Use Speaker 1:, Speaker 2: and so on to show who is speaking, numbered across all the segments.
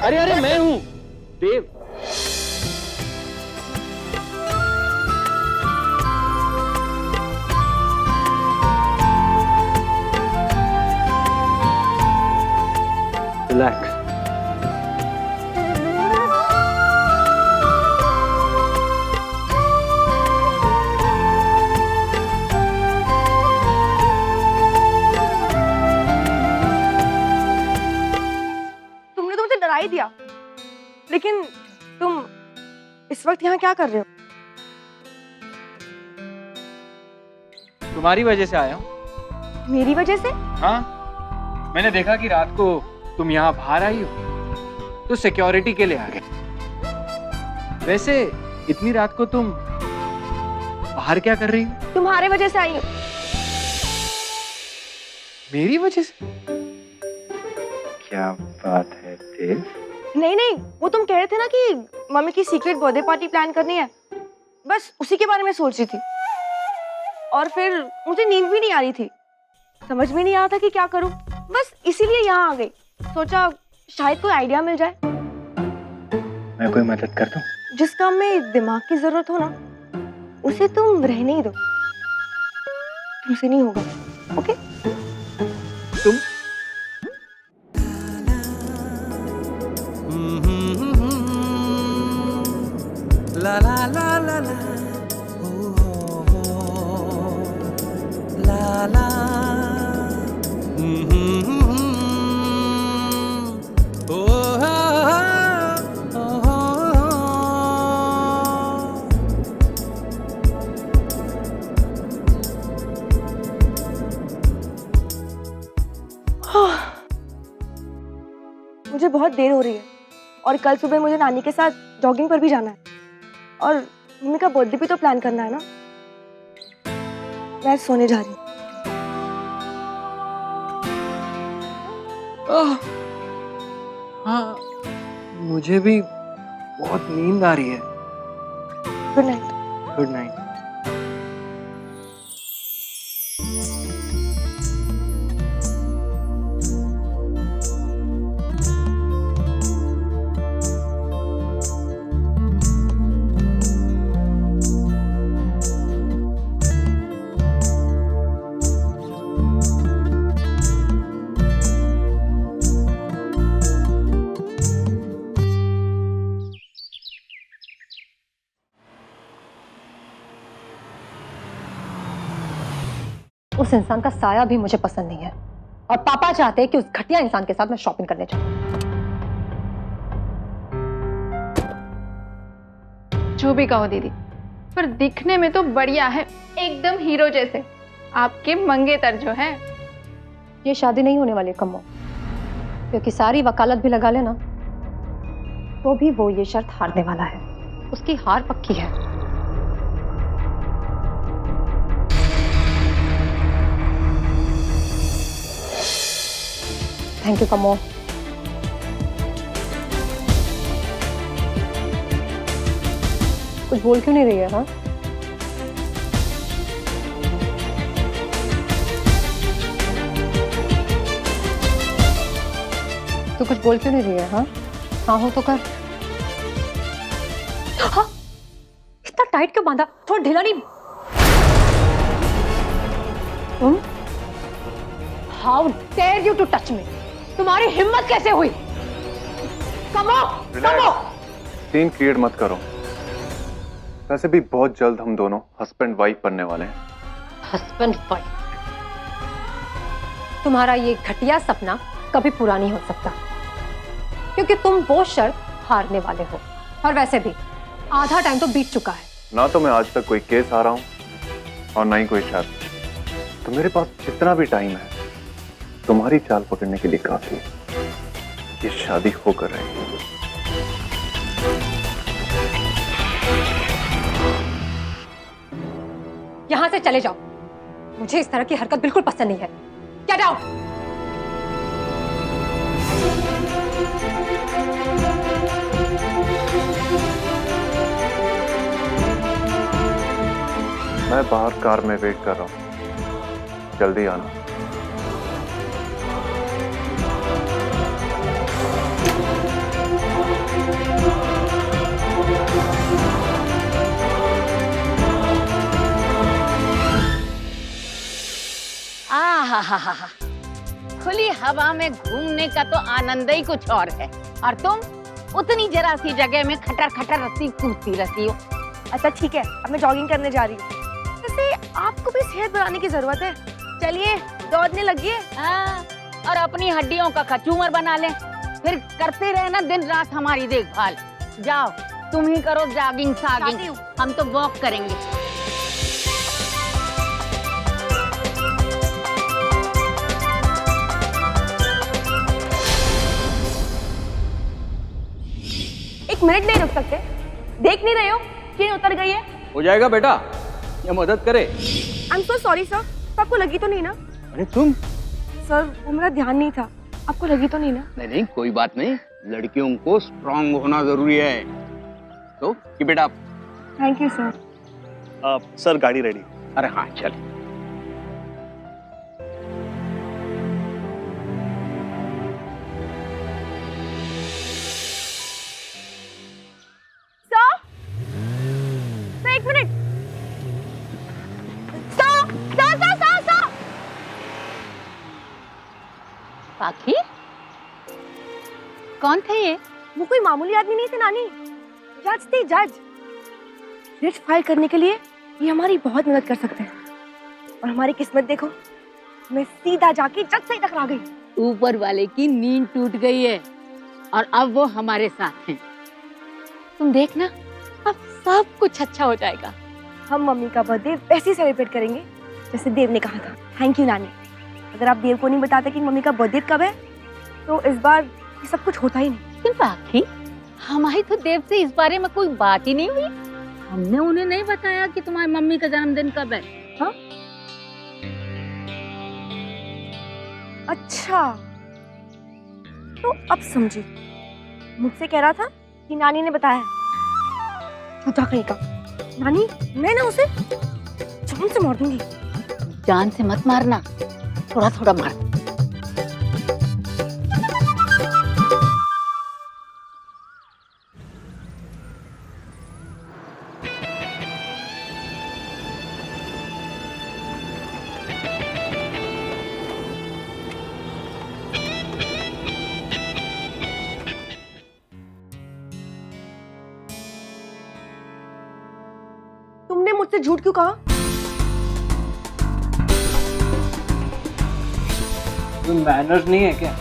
Speaker 1: अरे अरे मैं हूँ देव। रिलैक्स।
Speaker 2: तुमने तो मुझे डरा ही दिया, लेकिन तुम इस वक्त यहाँ क्या कर रहे हो?
Speaker 1: तुम्हारी वजह से आया हूँ।
Speaker 2: मेरी वजह से?
Speaker 1: हाँ, मैंने देखा कि रात को तुम यहाँ बाहर आई हो तो सिक्योरिटी के लिए आ गए। वैसे इतनी रात को तुम बाहर क्या कर रही हो?
Speaker 2: तुम्हारे वजह से आई हूँ।
Speaker 1: मेरी वजह से? क्या बात है देव?
Speaker 2: नहीं नहीं, वो तुम कह रहे थे ना कि मम्मी की सीक्रेट बर्थडे पार्टी प्लान करनी है, बस उसी के बारे में सोच रही थी। और फिर मुझे नींद भी नहीं आ रही थी, समझ में नहीं आ रहा था कि क्या करूं, बस इसीलिए यहाँ आ गई। सोचा शायद कोई आइडिया मिल जाए।
Speaker 1: मैं कोई मदद कर दूं?
Speaker 2: जिस काम में दिमाग की जरूरत हो ना, उसे तुम रहने ही दो, तुमसे नहीं होगा। ओके?
Speaker 1: तुम
Speaker 3: ला ला ला ला ला ला ला
Speaker 2: मुझे बहुत देर हो रही है और कल सुबह मुझे नानी के साथ जॉगिंग पर भी जाना है और मम्मी का बर्थडे भी तो प्लान करना है ना। मैं सोने जा रही हूँ।
Speaker 1: हाँ, मुझे भी बहुत नींद आ रही है।
Speaker 2: Good night.
Speaker 1: Good night.
Speaker 4: उस इंसान का साया भी मुझे पसंद नहीं है और पापा चाहते हैं कि उस घटिया इंसान के साथ मैं शॉपिंग करने जाऊं।
Speaker 5: जो भी कहो दीदी, पर दिखने में तो बढ़िया है, एकदम हीरो जैसे। आपके मंगेतर जो है।
Speaker 4: ये शादी नहीं होने वाली कम्मो, क्योंकि सारी वकालत भी लगा लेना तो भी वो ये शर्त हारने वाला है। उसकी हार पक्की है। थैंक यू कम्मो। कुछ बोल क्यों नहीं रही है? हाँ, तू कुछ बोल क्यों नहीं रही है? हाँ हाँ हो तो कर। हाँ, इतना टाइट क्यों बांधा? थोड़ा ढीला नहीं? तुम how dare you to touch me? तुम्हारी हिम्मत कैसे हुई? कमो कमो।
Speaker 6: सीन क्रिएट मत करो। वैसे भी बहुत जल्द हम दोनों हस्बैंड वाइफ बनने वाले हैं।
Speaker 4: Husband wife? तुम्हारा ये घटिया सपना कभी पूरा नहीं हो सकता, क्योंकि तुम वो शर्त हारने वाले हो। और वैसे भी आधा टाइम तो बीत चुका है। ना
Speaker 6: तो मैं आज तक कोई केस हारा हूं और ना ही कोई शर्त। तो मेरे पास जितना भी टाइम है तुम्हारी चाल पकड़ने के लिए काफी है। ये शादी होकर रहेगी।
Speaker 4: यहां से चले जाओ। मुझे इस तरह की हरकत बिल्कुल पसंद नहीं है। Get out.
Speaker 6: मैं बाहर कार में वेट कर रहा हूं, जल्दी आना।
Speaker 7: आहा, खुली हवा में घूमने का तो आनंद ही कुछ और है। और तुम उतनी जरा सी जगह में खटर खटर रस्सी कूदती रहती हो।
Speaker 2: अच्छा ठीक है, अब मैं जॉगिंग करने जा रही हूँ। वैसे आपको भी सेहत बनाने की जरूरत है, चलिए दौड़ने लगिए।
Speaker 7: हाँ, और अपनी हड्डियों का कचूमर बना ले, फिर करते रहे ना दिन रात हमारी देखभाल। जाओ तुम ही करो जॉगिंग सागिंग, हम तो वॉक करेंगे।
Speaker 2: एक मिनट नहीं रुक सकते? देख नहीं रहे हो ट्रेन उतर गई है?
Speaker 1: हो जाएगा बेटा, ये मदद करे।
Speaker 2: I am so sorry sir, आपको लगी तो नहीं ना?
Speaker 1: अरे तुम
Speaker 2: सर वो मेरा ध्यान नहीं था, आपको लगी तो नहीं ना?
Speaker 8: नहीं कोई बात नहीं, लड़कियों को स्ट्रांग होना जरूरी है। तो keep it up.
Speaker 2: Thank you sir.
Speaker 6: Sir गाड़ी रेडी।
Speaker 8: अरे हाँ चल।
Speaker 2: सर एक मिनट। सर
Speaker 7: पाखी, कौन थे ये?
Speaker 2: वो कोई मामूली आदमी नहीं थे नानी, जज थे जज। रिट फाइल करने के लिए ये हमारी बहुत मदद कर सकते हैं। और हमारी किस्मत देखो, मैं सीधा जाके जज से टकरा गई।
Speaker 7: ऊपर वाले की नींद टूट गई है और अब वो हमारे साथ हैं। तुम देखना, अब सब कुछ अच्छा हो जाएगा।
Speaker 2: हम मम्मी का बर्थडे वैसे ही सेलिब्रेट करेंगे जैसे देव ने कहा था। थैंक यू नानी। अगर आप देव को नहीं बताते कि मम्मी का बर्थडे कब है तो इस बार ये सब कुछ होता ही नहीं।
Speaker 7: क्यों पाखी, हमारी तो देव से इस बारे में कोई बात ही नहीं हुई। हमने उन्हें नहीं बताया कि तुम्हारी मम्मी का जन्मदिन कब है। हाँ?
Speaker 2: अच्छा तो अब समझी, मुझसे कह रहा था कि नानी ने बताया। झूठा कहीं का। नानी मैं ना उसे जान से मार दूंगी।
Speaker 7: जान से मत मारना, थोड़ा थोड़ा मार।
Speaker 2: तुमने मुझसे झूठ क्यों कहा?
Speaker 1: कोई मैनर्स नहीं है क्या?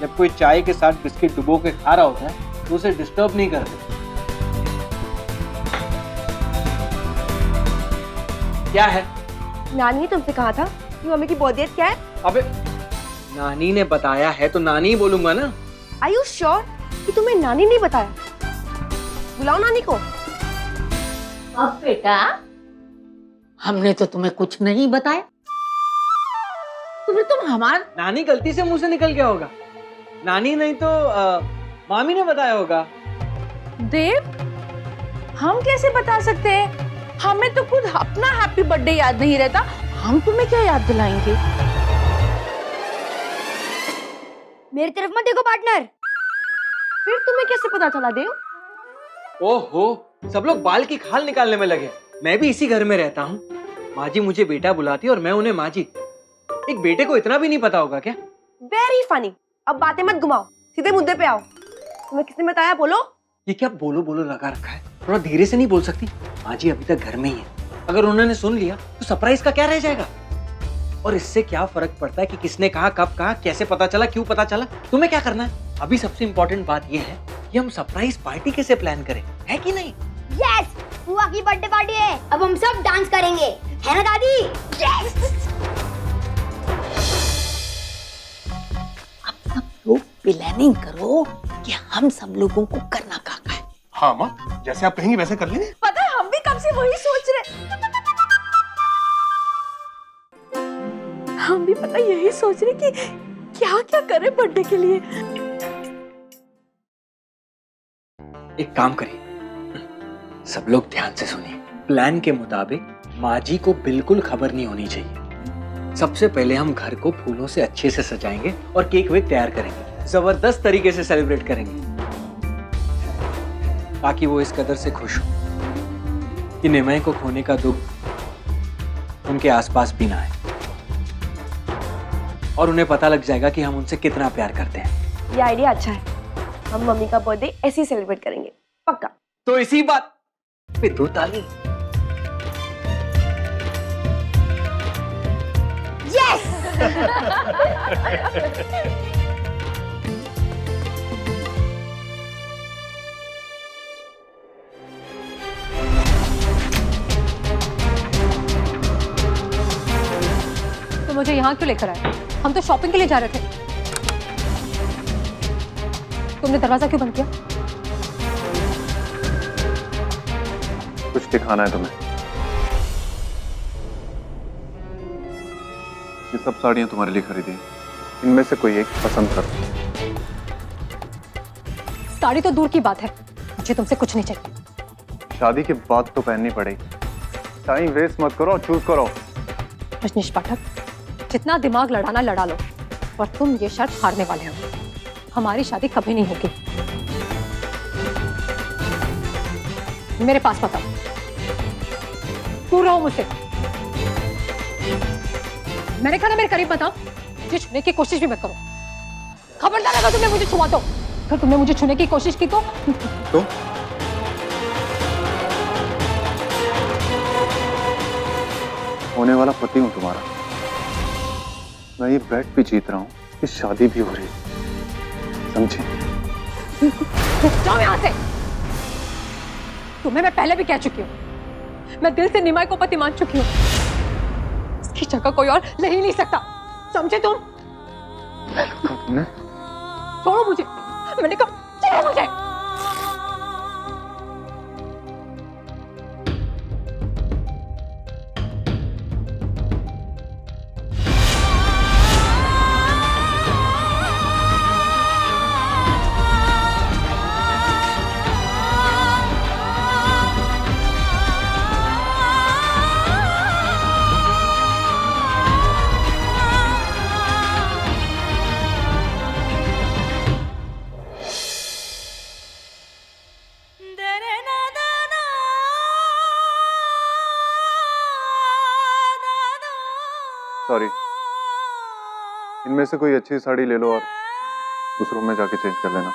Speaker 1: जब कोई चाय के साथ बिस्किट डुबो के खा रहा होता है तो उसे डिस्टर्ब नहीं करते। क्या है?
Speaker 2: नानी ने तुमसे कहा था कि मम्मी की बर्थडे क्या है?
Speaker 1: अबे नानी ने बताया है तो नानी ही बोलूंगा ना।
Speaker 2: Are you sure कि तुम्हें नानी नहीं बताया? बुलाओ नानी को।
Speaker 7: अब बेटा, हमने तो तुम्हें कुछ नहीं बताया, तो फिर तुम हमारा।
Speaker 1: नानी गलती से मुंह से निकल गया होगा। नानी नहीं तो मामी ने बताया होगा।
Speaker 9: देव, हम कैसे बता सकते हैं? हमें तो खुद अपना हैप्पी बर्थडे याद नहीं रहता, हम तुम्हें क्या याद दिलाएंगे?
Speaker 2: मेरी तरफ मत देखो पार्टनर। फिर तुम्हें कैसे पता चला देव?
Speaker 1: ओहो, सब लोग बाल की खाल निकालने में लगे। मैं भी इसी घर में रहता हूँ। माँ जी मुझे बेटा बुलाती और मैं उन्हें माँ जी। एक बेटे को इतना भी नहीं पता होगा क्या?
Speaker 2: Very funny. अब बातें मत घुमाओ, सीधे मुद्दे पे आओ। तुम्हें किसने बताया? बोलो।
Speaker 1: ये क्या बोलो बोलो लगा रखा है? थोड़ा धीरे से नहीं बोल सकती? माँ जी अभी तक घर में ही है। अगर उन्होंने सुन लिया तो सरप्राइज का क्या रह जाएगा? और इससे क्या फर्क पड़ता है कि किसने कहा, कब कहा, कैसे पता चला, क्यों पता चला? तुम्हें क्या करना है? अभी सबसे इम्पोर्टेंट बात यह है कि हम सरप्राइज पार्टी कैसे प्लान करें, है कि नहीं?
Speaker 10: यस, बुआ की बर्थडे पार्टी है, अब हम सब डांस करेंगे, है ना दादी? यस।
Speaker 7: अब सब लोग प्लानिंग करो कि हम सब लोगों को करना क्या है।
Speaker 6: हाँ माँ, जैसे आप कहेंगे वैसे कर लेंगे।
Speaker 9: पता है, हम भी कब से वही सोच रहे। हम भी पता यही सोच रहे कि क्या क्या करें बर्थडे के लिए।
Speaker 1: एक काम करिए, सब लोग ध्यान से सुनिए। प्लान के मुताबिक माँ जी को बिल्कुल खबर नहीं होनी चाहिए। सबसे पहले हम घर को फूलों से अच्छे से सजाएंगे और केक वेक तैयार करेंगे। जबरदस्त तरीके से सेलिब्रेट करेंगे ताकि वो इस कदर से खुश हो कि निमय को खोने का दुख उनके आसपास भी ना आए। और उन्हें पता लग जाएगा कि हम उनसे कितना प्यार करते हैं।
Speaker 2: ये आइडिया अच्छा है। हम मम्मी का बर्थडे ऐसे ही सेलिब्रेट करेंगे, पक्का।
Speaker 1: तो इसी बात पे 2 ताली।
Speaker 2: यस।
Speaker 4: तो मुझे यहाँ क्यों लेकर आए? हम तो शॉपिंग के लिए जा रहे थे। तुमने दरवाजा क्यों बंद किया?
Speaker 6: कुछ दिखाना है तुम्हें? ये सब साड़ियां तुम्हारे लिए खरीदी हैं। इनमें से कोई एक पसंद करो।
Speaker 4: साड़ी तो दूर की बात है, मुझे तुमसे कुछ नहीं चाहिए।
Speaker 6: शादी के बाद तो पहननी पड़ेगी। टाइम वेस्ट मत करो, चूज करो।
Speaker 4: रजनीश पाठक, जितना दिमाग लड़ाना लड़ा लो, पर तुम ये शर्त हारने वाले हो। हमारी शादी कभी नहीं होगी। मेरे पास मत आओ, दूर रहो मुझसे। मैंने कहा ना मेरे करीब मत आओ। मुझे छूने की कोशिश भी मत करो। खबरदार अगर तुमने मुझे छुआ तो, अगर तुमने मुझे छूने की कोशिश की तो
Speaker 6: होने वाला पति हूं तुम्हारा। मैं ये बेट भी जीत रहा हूं कि शादी भी हो रही है, समझे?
Speaker 4: जाओ यहां से। तुम्हें मैं पहले भी कह चुकी हूँ, मैं दिल से निमाई को पति मान चुकी हूँ। इसकी जगह कोई और ले ही नहीं सकता, समझे तुम?
Speaker 6: तुमने?
Speaker 4: छोड़ो मुझे, मैंने कहा छोड़ो मुझे।
Speaker 6: सॉरी, इनमें से कोई अच्छी साड़ी ले लो और उस रूम में जाके चेंज कर लेना।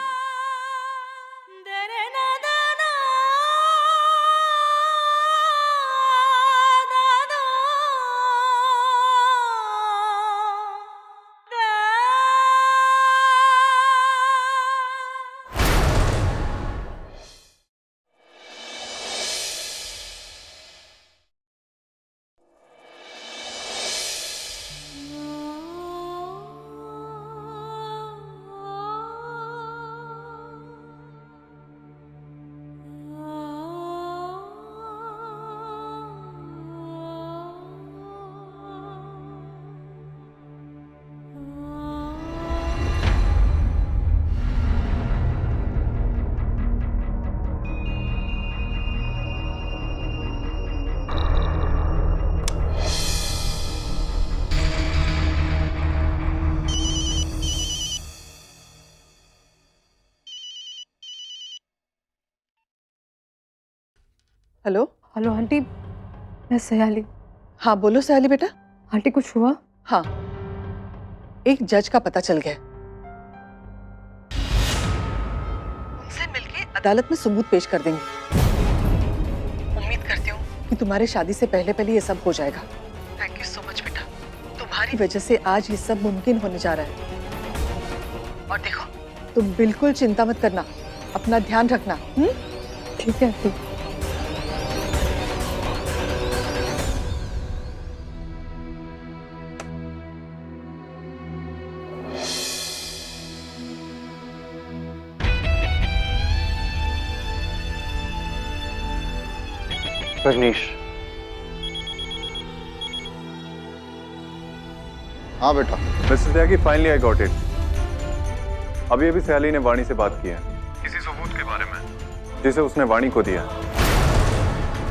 Speaker 11: हेलो।
Speaker 4: हेलो आंटी, मैं सयाली।
Speaker 11: हाँ बोलो सयाली बेटा।
Speaker 4: आंटी कुछ हुआ?
Speaker 11: हाँ, एक जज का पता चल गया। उनसे मिलके अदालत में सबूत पेश कर देंगे। उम्मीद करती हूँ कि तुम्हारे शादी से पहले पहले ये सब हो जाएगा। थैंक यू सो मच बेटा, तुम्हारी वजह से आज ये सब मुमकिन होने जा रहा है। और देखो, तुम बिल्कुल चिंता मत करना, अपना ध्यान रखना।
Speaker 4: ठीक है आंटी।
Speaker 6: रजनीश।
Speaker 12: हाँ बेटा।
Speaker 6: Mrs Tyagi, finally I got it. अभी अभी सयाली ने वाणी से बात की है किसी सबूत के बारे में जिसे उसने वाणी को दिया।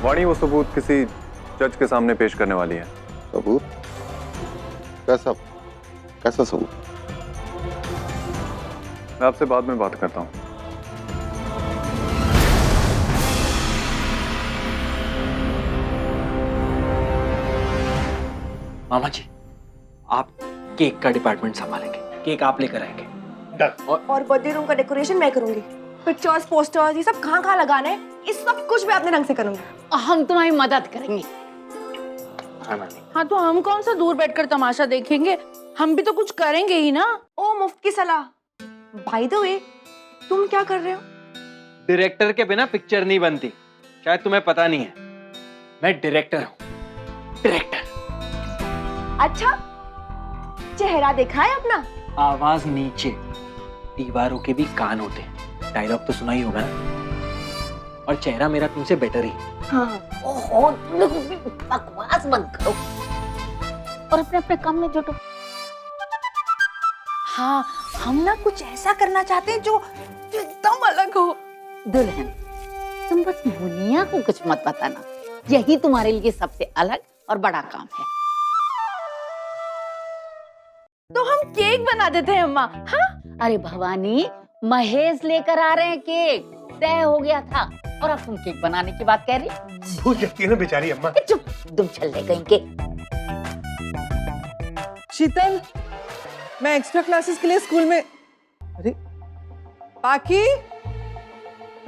Speaker 6: वाणी वो सबूत किसी जज के सामने पेश करने वाली है।
Speaker 12: सबूत? कैसा कैसा सबूत?
Speaker 6: मैं आपसे बाद में बात करता हूँ।
Speaker 1: मामा जी, आप केक का डिपार्टमेंट संभालेंगे, केक आप लेकर आएंगे।
Speaker 2: और बर्थडे रूम का डेकोरेशन मैं करूंगी। पिक्चर्स, पोस्टर्स, ये सब कहाँ लगाना है, ये सब कुछ मैं अपने ढंग से करूंगी।
Speaker 7: हम तुम्हारी मदद करेंगे।
Speaker 9: हाँ तो हम कौन सा दूर बैठकर तमाशा देखेंगे, हम भी तो कुछ करेंगे ही ना।
Speaker 2: ओ मुफ्त की सलाह। बाय द वे, तुम क्या कर रहे हो?
Speaker 1: डायरेक्टर के बिना पिक्चर नहीं बनती, शायद तुम्हें पता नहीं है। मैं डायरेक्टर हूँ, डायरेक्टर।
Speaker 2: अच्छा, चेहरा देखा है अपना?
Speaker 1: आवाज नीचे, दीवारों के भी कान होते हैं। डायलॉग तो सुना ही होगा ना। और चेहरा मेरा तुमसे बेटर ही।
Speaker 2: हाँ।
Speaker 7: ओहो, तुम लोग भी बकवास बंद करो और अपने अपने काम में जुटो।
Speaker 9: हाँ, हम ना कुछ ऐसा करना चाहते हैं जो एकदम अलग हो।
Speaker 7: दुल्हन, तुम बस मुनिया को कुछ मत बताना, यही तुम्हारे लिए सबसे अलग और बड़ा काम है।
Speaker 9: तो हम केक बना देते हैं अम्मा। हाँ?
Speaker 7: अरे भवानी, महेश लेकर आ रहे हैं केक, तय हो गया था और अब तुम केक बनाने की बात कह रही?
Speaker 3: भूल जाती है ना बेचारी अम्मा।
Speaker 7: चुप, तुम छल्ले कहीं के।
Speaker 11: शीतल, मैं एक्स्ट्रा क्लासेस के लिए स्कूल में। अरे पाकी,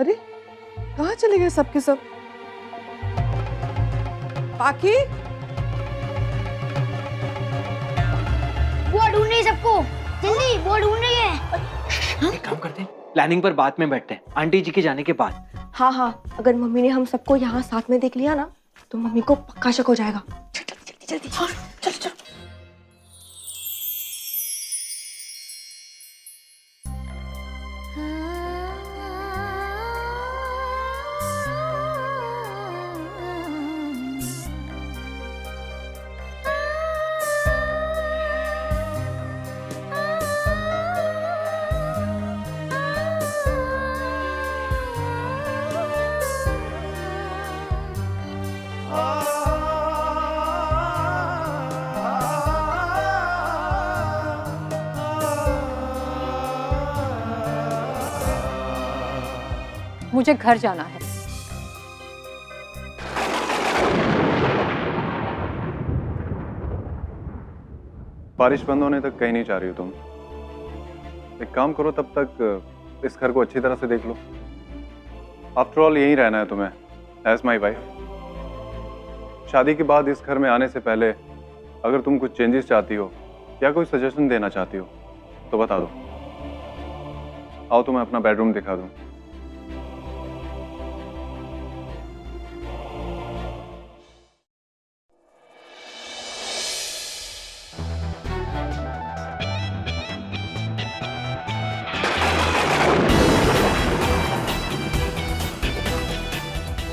Speaker 11: अरे कहाँ चले गए सबके सब? पाकी,
Speaker 10: वो ढूंढ रही है सबको, जल्दी वो ढूंढ रही है।
Speaker 1: एक काम करते हैं, प्लानिंग पर बाद में बैठते हैं, आंटी जी के जाने के बाद।
Speaker 2: हाँ हाँ, अगर मम्मी ने हम सबको यहाँ साथ में देख लिया ना, तो मम्मी को पक्का शक हो जाएगा। जल्दी जल्दी जल्दी, चल चल।
Speaker 4: मुझे घर जाना है।
Speaker 6: बारिश बंद होने तक कहीं नहीं जा रही हो तुम। एक काम करो, तब तक इस घर को अच्छी तरह से देख लो। आफ्टर ऑल यहीं रहना है तुम्हें, एज माई वाइफ। शादी के बाद इस घर में आने से पहले अगर तुम कुछ चेंजेस चाहती हो या कोई सजेशन देना चाहती हो तो बता दो। आओ तुम्हें अपना बेडरूम दिखा दूं।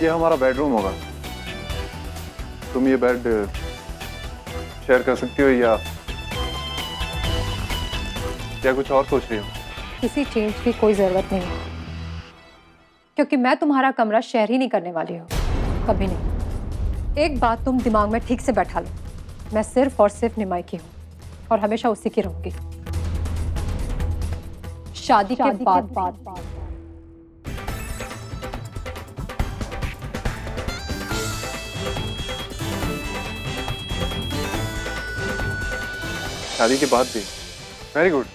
Speaker 6: ये हमारा बेडरूम होगा। तुम ये बेड शेयर कर सकती हो या कुछ और सोच रही हो?
Speaker 4: किसी चेंज की कोई जरूरत नहीं है, क्योंकि मैं तुम्हारा कमरा शेयर ही नहीं करने वाली हूँ, कभी नहीं। एक बात तुम दिमाग में ठीक से बैठा लो, मैं सिर्फ और सिर्फ निमाई की हूँ और हमेशा उसी की रहूंगी। शादी के बाद
Speaker 6: शादी के बाद भी? वेरी गुड,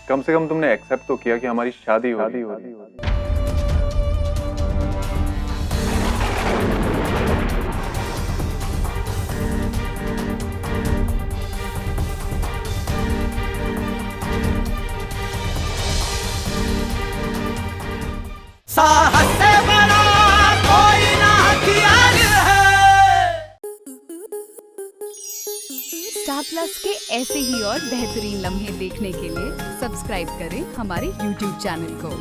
Speaker 6: कम से कम तुमने एक्सेप्ट तो किया कि हमारी शादी हो रही है।
Speaker 3: साहस से बड़ा कोई ना हथियार है।
Speaker 13: स्टार प्लस के ऐसे ही और बेहतरीन लम्हे देखने के लिए सब्सक्राइब करें हमारे YouTube चैनल को।